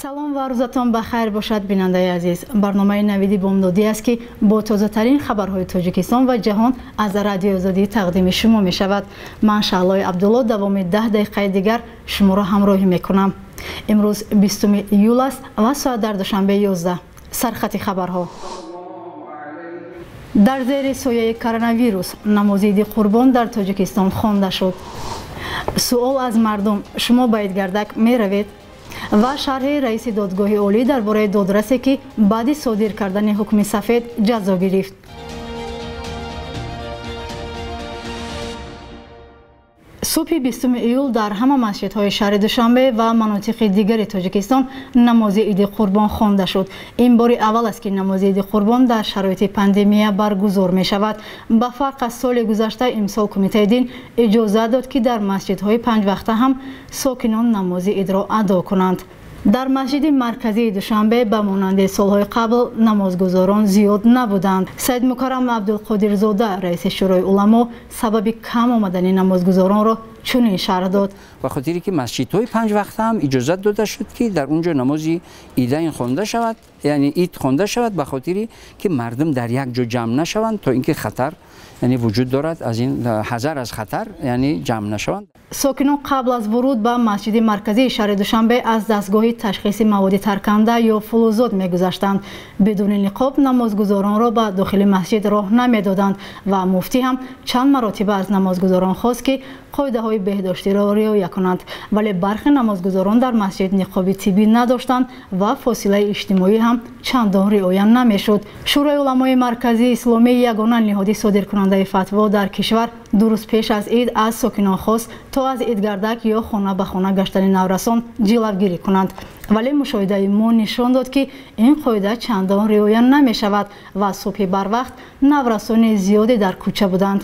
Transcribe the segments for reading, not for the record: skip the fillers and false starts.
салом ва рӯзатон бахайр бошад бинандаи азиз. барномаи навиди бомдодӣ аст ки бо тозатарин хабарҳои тоҷикистон ва ҷаҳон аз радиои озодӣ тақдими шумо мешавад. ман шаҳлои абдулло давоми 10 дақиқаи дигар шуморо ҳамроҳӣ мекунам. имрӯз 20 июл аст ва соат дар душанбе 11. сархати хабарҳо. дар зери сояи коронавирус намози иди қурбон дар тоҷикистон хонда шуд. суол аз мардум: шумо ба идгардак меравед? ва шарҳи раиси додгоҳи олӣ дар бораи додрасе ки баъди содир кардани ҳукми сафед ҷазо гирифт. субҳи 20 июл дар ҳама масҷидҳои шаҳри душанбе ва манотиқи дигари тоҷикистон намози иди қурбон хонда шуд. ин бори аввал аст ки намози иди қурбон дар шароити пандемия баргузор мешавад. ба фарқ аз соли гузашта имсол кумитаи дин иҷозат дод ки дар масҷидҳои панҷвақта ҳам сокинон намози идро адо кунанд. дар масҷиди марказии душанбе ба монанди солҳои қабл намозгузорон зиёд набуданд. саид мукаррам абдулқодирзода раиси шӯрои уламо сабаби кам омадани намозгузоронро чунин шарҳ дод: ба хотире ки масҷидҳои панҷвақта ҳам иҷозат дода шуд ки дар унҷо намози идаин хонда шавад, яъне ид хонда шавад, ба хотире ки мардум дар як ҷо ҷамъ нашаванд, то ин ки хатар яъне вуҷуд дорад, аз ин ҳазар аз хатар яъне ҷамъ нашаванд. сокинон қабл аз вуруд ба масҷиди марказии шаҳри душанбе аз дастгоҳи ташхиси маводи тарканда ё фулузот мегузаштанд. бидуни ниқоб намозгузоронро ба дохили масҷид роҳ намедоданд ва муфтӣ ҳам чанд маротиба аз намозгузорон хост ки қоидаҳои беҳдоштиро риоя кунанд, вале бархе намозгузорон дар масҷид ниқоби тиббӣ надоштанд ва фосилаи иҷтимоӣ ҳам чандон риоя намешуд. шӯрои уламои марказии исломӣ, ягона ниҳоди содиркунандаи фатво дар кишвар, 2 рӯз пеш аз ид аз сокинон хост то аз идгардак ё хона ба хона гаштани наврасон ҷилавгирӣ кунанд, вале мушоҳидаи мо нишон дод ки ин қоида чандон риоя намешавад ва субҳи барвақт наврасони зиёде дар кӯча буданд.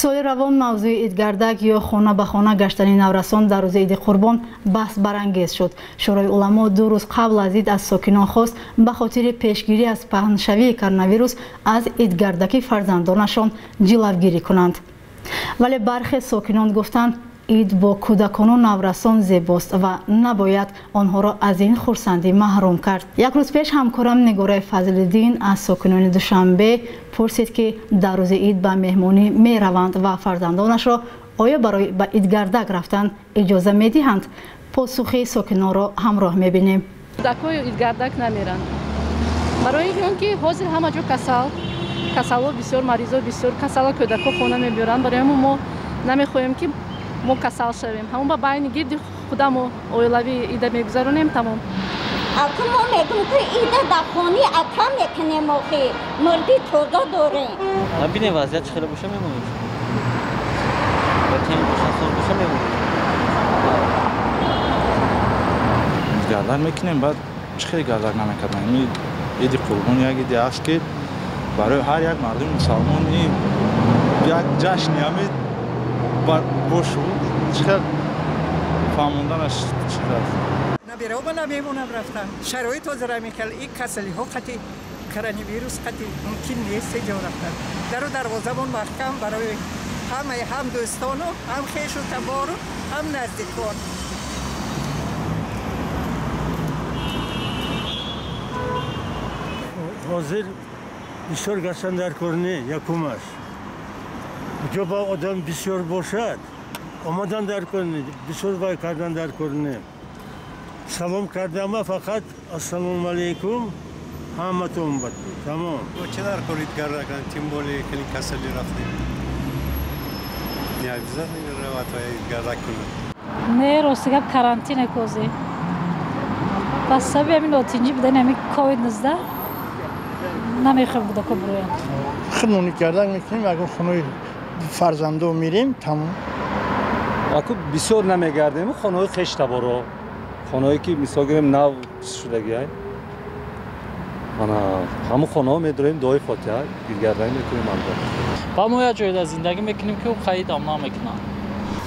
соли равон мавзӯи идгардак ё хона ба хона гаштани наврасон дар рӯзи иди қурбон баҳс барангез шуд. шӯрои уламо 2 рӯз қабл аз ид аз сокинон хост ба хотири пешгирӣ аз паҳншавии коронавирус аз идгардаки фарзандонашон ҷилавгирӣ кунанд. вале бархе сокинон гуфтанд ид бо кӯдакону наврасон зебост ва набояд онҳоро аз ин хурсандӣ маҳрум кард. як рӯз пеш ҳамкорам Нигораи Фазлиддин аз сокинони Душанбе пурсид ки дар рӯзи ид ба меҳмонӣ мераванд ва фарзандонашро оё барои ба идгардак рафтан иҷоза медиҳанд. посухи сокинонро ҳамроҳ мебинем. кӯдакҳои идгардак намеранд, барои он ки ҳозир ҳама ҷо касало бисёр, маризо бисёр, касала кӯдакҳо хона мебиёранд. барои ҳамон мо намехоҳем ки мо касал шавем, ҳамон ба байни гирди худамо оилавӣ ида мегузаронем. тамом. акӯ мо мегӯм ки ида дар хони атам мекунем, охи мурди тоза дорем. бинем вазъият чӣ хеле боша мемонад. батем шахсон боша мемонад. гардак мекунем, баъд чӣ хеле гардак намекардем. ин иди қурбон як иди аст ки барои ҳар як мардуми мусалмон ин як ҷашни ҳамин бошу чиқадр фаҳмонданаш чиқадр набироба намемонам рафтан. шароит ҳозир мекал ин касалиҳо қати коронавирус қати мумкин нест ҷо рафтан. дару дарвозамон маҳкам барои ҳамаи ҳам дӯстону ҳам хешу табору ҳам наздикон. ҳозир бисёр гаштан дар кор не якум аст. ҷо ба одам бисёр бошад, омадан дар кор не, бисёр вай кардан дар кор не. салом кардама фақат ассалому алайкум ҳаматон бад. тамом. чӣ дар кор идгардак тим более хеле касали рафтем. не обязательно равад ва идгардак кунад. не рости гап карантина козе. бас сабаби ҳамин отинҷи будани ҳамин COVID-19 намехоҳем кӯдако бироянд. худмон идгардак мекунем, ягон хонаи фарзандо мирем, тамом. аку бисёр намегардем хонаҳои хештаборо, хонаҳое ки мисол гирем нав шудагиай ана ҳамон хонаҳо медорем дуои фотиҳа идгардак мекунем. албатта ба мо як ҷойда зиндагӣ мекунем ки ӯ қаидам намекунад.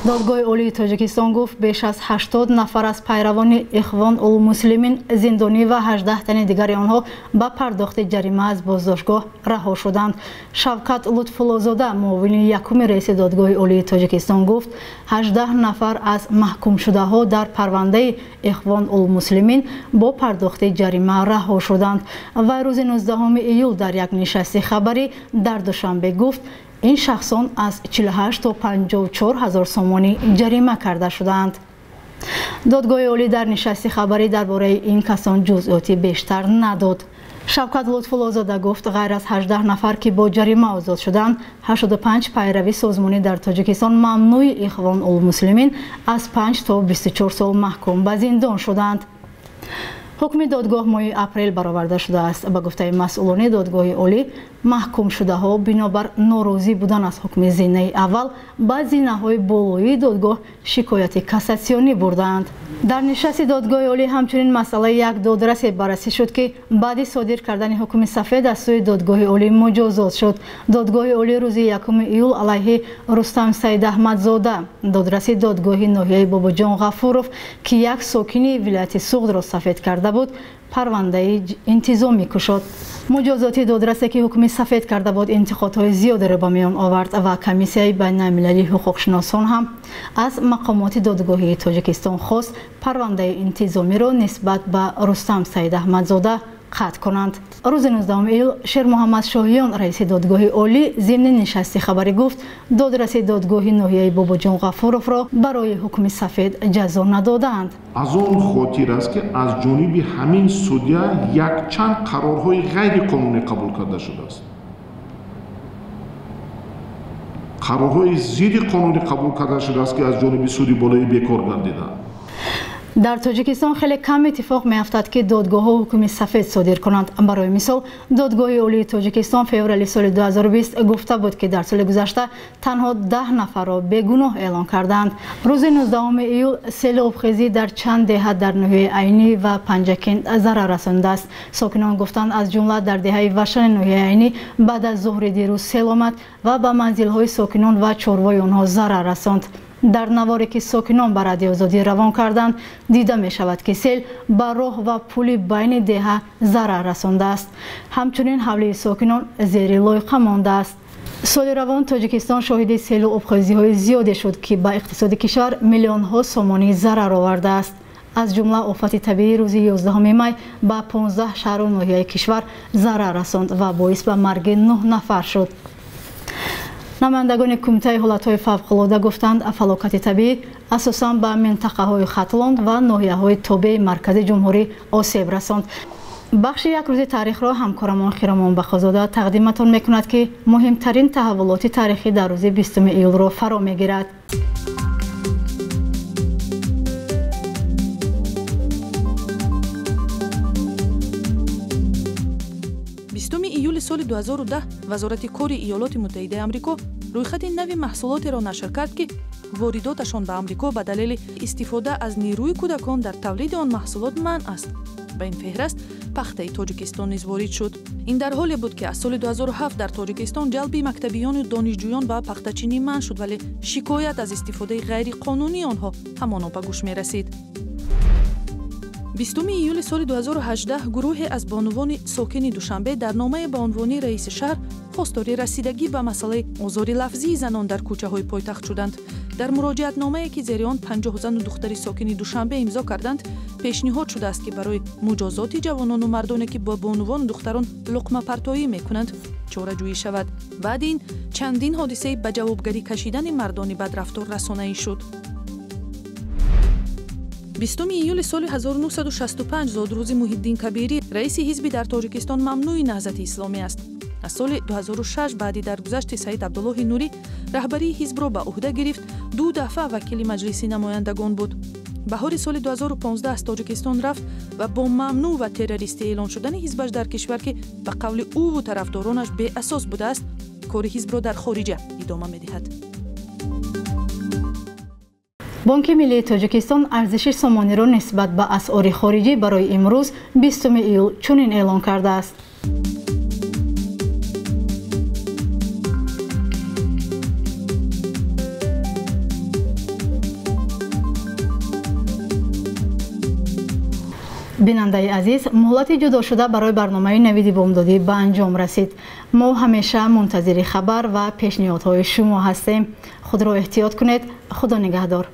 دادگاه عالی تاجیکستان گفت بیش از 80 نفر از پیروان اخوان المسلمین زندانی و 18 تن دیگر آنها با پرداخت جریمه از بازداشتگاه رها شدند. شوکت لطف‌الله‌زاده معاون یکم رئیس دادگاه عالی تاجیکستان گفت 18 نفر از محکوم شده ها در پرونده اخوان المسلمین با پرداخت جریمه رها شدند. و روز 19 ایول در یک نشست خبری در دوشنبه گفت این شخصان از 48 تا 54 هزار سومانی جریمه کرده شدند. دادگاه عالی در نشست خبری درباره این کسان جزئیات بیشتر نداد. شوکت لطف‌الله‌زاده گفت غیر از 18 نفر که با جریمه آزاد شدند، 85 پیروی سازمانی در تاجیکستان ممنوع اخوان المسلمین از 5 تا 24 سال محکوم به زندان شدند. حکم دادگاه ماه اپریل برآورده شده است. به گفته مسئولان دادگاه عالی، محکوم شده ها بنابر ناراضی بودن از حکم زینه اول به زینه‌های بالایی دادگاه شکایت کاساسیونی بردند. در نشست دادگاه عالی همچنین مسئله یک دادرس بررسی شد که بعد صادر کردن حکم سفید از سوی دادگاه عالی مجازات شد. دادگاه عالی روز 1 ایول علیه رستم سید احمدزاده دادرس دادگاه ناحیه باباجان غفورов که یک ساکن ولایت سوغد را سفید کرده بود پرونده انتظامی کشید. مجازات دادرسی که حکم سفید کرده بود انتقادهای زیادی را به میان آورد و کمیسیای بین المللی حقوق شناسان هم از مقامات دادگاهی تاجیکستان خواست پرونده انتظامی را نسبت به رستم سید احمدزاده قطع کنند. روز 19 ایول شیر محمد شاهیان رئیس دادگاه عالی ضمن نشست خبری گفت دادرس دادگاه ناحیه باباجان غفورов را برای حکم سفید جزا ندادند. از اون خاطر است که از جانب همین سودیا یک چند قرارهای غیر قانونی قبول کرده شده است. قرارهای ضد قانونی قبول کرده شده است که از جانب سودی بالایی بیکار گردیده. در تاجیکستان خیلی کم اتفاق میافتد که دادگاه ها حکم سفید صادر کنند. برای مثال دادگاه عالی تاجیکستان فوریه سال 2020 گفته بود که در سال گذشته تنها 10 نفر را بیگناه اعلام کردند. روز 19 ایول سیل آبخیزی در چند دهه در ناحیه عینی و پنجکند ضرر رسانده است. ساکنان گفتند از جمله در دهه وشن ناحیه عینی بعد از ظهر دیروز سیل آمد و به منزل های ساکنان و چاروای آنها ضرر رساند. در نواری که ساکنان به رادیو آزادی روان کردند دیده می شود که سیل بر راه و پل بین دهه ضرر رسانده است. همچنین حوله ساکنان زیر لایقه مانده است. سال روان تاجیکستان شاهد سیل و آبخیزی های زیادی شد که به اقتصاد کشور میلیون ها سومانی ضرر آورده است. از جمله آفت طبیعی روز 11 می به 15 شهر و ناحیه کشور ضرر رساند و باعث به مرگ 9 نفر شد. نمایندگان کمیته حالت‌های فوق‌العاده گفتند فلاکت طبیعی اساساً به منطقه‌های خطلاند و ناحیه‌های تابع مرکز جمهوری آسیب رساند. بخش یک روز تاریخ را همکارمان خیرمان بخازاده تقدیمتان می‌کند که مهمترین تحولات تاریخی در روز 20 ایول را فرا می‌گیرد. 20 ایول سال 2010 وزارت کار ایالات متحده آمریکا رویخط نوی محصولات را نشر کرد که وارداتشان به آمریکا به دلیل استفاده از نیروی کودکان در تولید آن محصولات منع است. به این فهرست پخته تاجیکستان نیز وارد شد. این در حالی بود که از سال 2007 در تاجیکستان جلب مکتبیان و دانشجویان به پخته‌چینی منع شد ولی شکایت از استفاده غیر قانونی آنها همانا به گوش می رسید. 20 ایول سال 2018 گروه از بانوان ساکن دوشنبه در نامه به عنوان رئیس شهر خواستار رسیدگی به مسئله آزار لفظی زنان در کوچه های پایتخت شدند. در مراجعت نامه‌ای که زیر آن 50 زن و دختر ساکن دوشنبه امضا کردند، پیشنهاد شده است که برای مجازات جوانان و مردانی که با بانوان و دختران لقمه پرتایی می‌کنند چاره‌جویی شود. بعد این چندین حادثه به جوابگری کشیدن مردان بدرفتار رسانه‌ای شد. 20 ایول سال 1965 زادروز محی‌الدین کبیری رئیس حزب در تاجیکستان ممنوع نهضت اسلامی است. از سال 2006 بعدی درگذشت سید عبدالله نوری رهبری حزب را به عهده گرفت، 2 دفعه وکیل مجلس نمایندگان بود. بهار سال 2015 از تاجیکستان رفت و با ممنوع و تروریستی اعلان شدن حزبش در کشور که به قول او و طرفدارانش بی اساس بوده است، کار حزب را در خارج ادامه می‌دهد. بانک ملی تاجیکستان ارزش سامانی را نسبت به اسعار خارجی برای امروز 20 ایول چنین اعلان کرده است. бинандаи азиз, муҳлати ҷудо шуда барои барномаи навиди бомдодӣ ба анҷом расид. мо ҳамеша мунтазири хабар ва пешниҳодҳои шумо ҳастем. худро эҳтиёт кунед. худо нигаҳдор.